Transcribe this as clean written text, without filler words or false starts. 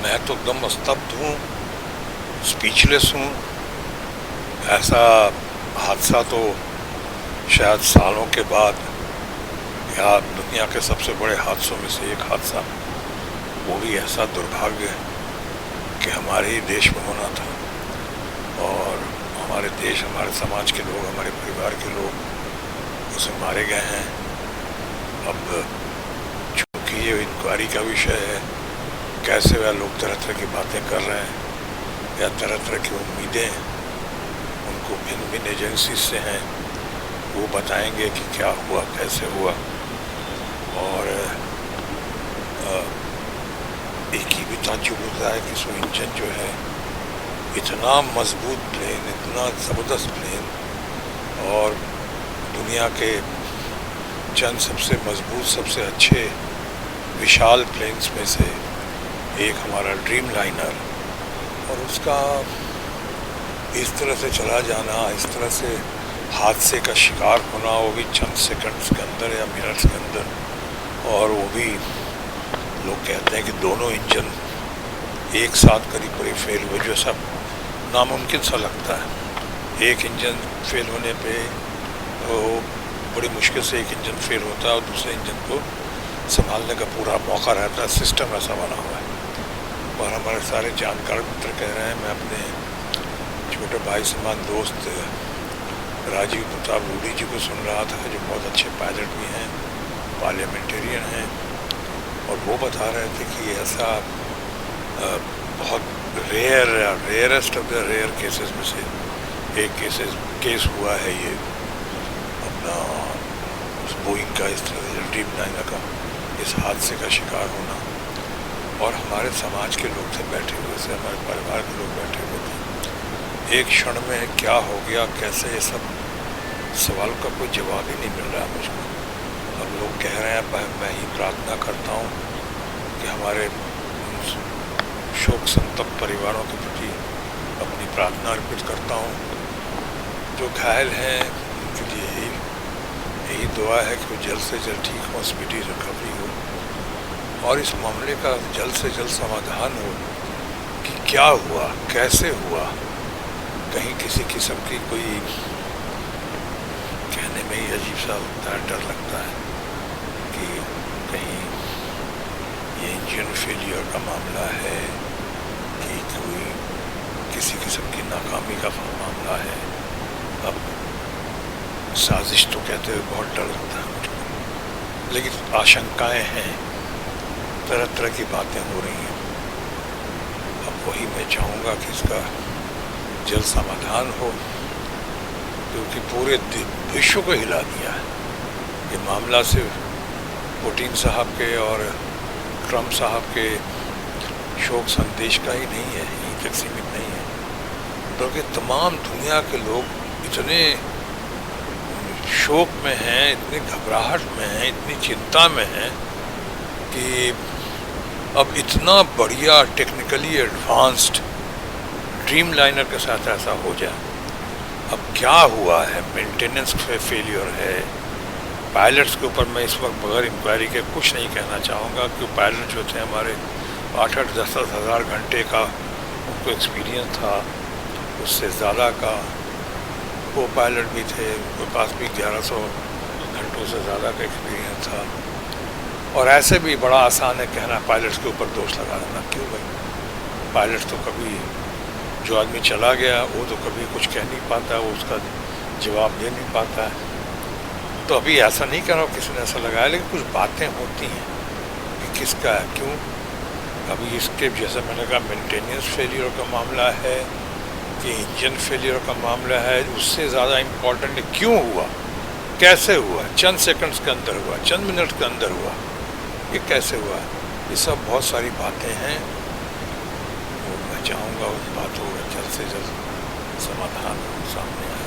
मैं तो एकदम स्तब्ध हूँ, स्पीचलेस हूँ। ऐसा हादसा तो शायद सालों के बाद, या दुनिया के सबसे बड़े हादसों में से एक हादसा, वो भी ऐसा दुर्भाग्य कि हमारे ही देश में होना था और हमारे देश, हमारे समाज के लोग, हमारे परिवार के लोग उसमें मारे गए हैं। अब चूँकि ये इंक्वायरी का विषय है, कैसे वह लोग तरह तरह की बातें कर रहे हैं या तरह तरह की उम्मीदें उनको भिन्न भिन्न एजेंसी से हैं, वो बताएंगे कि क्या हुआ, कैसे हुआ। और एक ही भी ताज्जुब होता है कि सो इंजन जो है, इतना मजबूत प्लेन, इतना ज़बरदस्त प्लेन, और दुनिया के चंद सबसे मजबूत, सबसे अच्छे विशाल प्लेन्स में से एक हमारा ड्रीम लाइनर, और उसका इस तरह से चला जाना, इस तरह से हादसे का शिकार होना, वो भी चंद सेकंड्स के अंदर या मिनट्स के अंदर, और वो भी लोग कहते हैं कि दोनों इंजन एक साथ करीब करीब फेल हुए, जो सब नामुमकिन सा लगता है। एक इंजन फेल होने पे वो बड़ी मुश्किल से एक इंजन फेल होता है और दूसरे इंजन को संभालने का पूरा मौका रहता है। सिस्टम ऐसा बना हुआ है। और हमारे सारे जानकार मित्र कह रहे हैं, मैं अपने छोटे भाई समान दोस्त राजीव प्रताप रूडी जी को सुन रहा था, जो बहुत अच्छे पायलट भी हैं, पार्लियामेंटेरियन हैं, और वो बता रहे थे कि ऐसा बहुत rarest of the rare cases में से एक केस हुआ है ये अपना उस बोइंग का, इस तरह से ड्रीम लाइनर का इस हादसे का शिकार होना। और हमारे समाज के लोग थे बैठे हुए थे, हमारे परिवार के लोग बैठे हुए थे। एक क्षण में क्या हो गया, कैसे, ये सब सवाल का कोई जवाब ही नहीं मिल रहा मुझको। अब लोग कह रहे हैं, मैं ही प्रार्थना करता हूँ कि हमारे शोक संतप्त परिवारों के प्रति अपनी प्रार्थना अर्पित करता हूँ। जो घायल हैं उनके लिए यही दुआ है कि वो जल्द से जल्द ठीक हो, स्पीडी रिकवरी हो, और इस मामले का जल्द से जल्द समाधान हो कि क्या हुआ, कैसे हुआ। कहीं किसी किस्म की कोई, कहने में ही अजीब सा लगता है, डर लगता है कि कहीं ये इंजन फेलियर का मामला है कि कोई किसी किस्म की नाकामी का मामला है। अब साजिश तो कहते हुए बहुत डर लगता है मुझको, लेकिन आशंकाएं हैं, तरह तरह की बातें हो रही हैं। अब वही मैं चाहूँगा कि इसका जल्द समाधान हो, क्योंकि पूरे विश्व को हिला दिया है ये मामला। सिर्फ पुतिन साहब के और ट्रंप साहब के शोक संदेश का ही नहीं है, यहीं तक सीमित नहीं है, बल्कि तमाम दुनिया के लोग इतने शोक में हैं, इतनी घबराहट में हैं, इतनी चिंता में हैं कि अब इतना बढ़िया टेक्निकली एडवांस्ड ड्रीम लाइनर के साथ ऐसा हो जाए। अब क्या हुआ है, मेंटेनेंस फेलियर है, पायलट्स के ऊपर मैं इस वक्त बगैर इंक्वायरी के कुछ नहीं कहना चाहूँगा, क्योंकि पायलट जो थे हमारे 8-8, 10-10 हज़ार घंटे का उनको एक्सपीरियंस था, उससे ज़्यादा का वो पायलट भी थे, उनके पास भी 1100 घंटों से ज़्यादा का एक्सपीरियंस था। और ऐसे भी बड़ा आसान है कहना पायलट्स के ऊपर दोष लगा देना, क्यों भाई, पायलट्स तो कभी, जो आदमी चला गया वो तो कभी कुछ कह नहीं पाता, वो उसका जवाब दे नहीं पाता है। तो अभी ऐसा नहीं कह रहा हूँ किसी ने ऐसा लगाया, लेकिन कुछ बातें होती हैं कि किसका है, क्यों। अभी इसके जैसे मैंने कहा, मेंटेनेंस फेलियर का मामला है कि इंजन फेलियर का मामला है, उससे ज़्यादा इम्पोर्टेंट क्यों हुआ, कैसे हुआ, चंद सेकंड्स के अंदर हुआ, चंद मिनट के अंदर हुआ, ये कैसे हुआ, ये सब बहुत सारी बातें हैं। वो मैं चाहूँगा उन बातों का जल्द से जल्द समाधान सामने आए।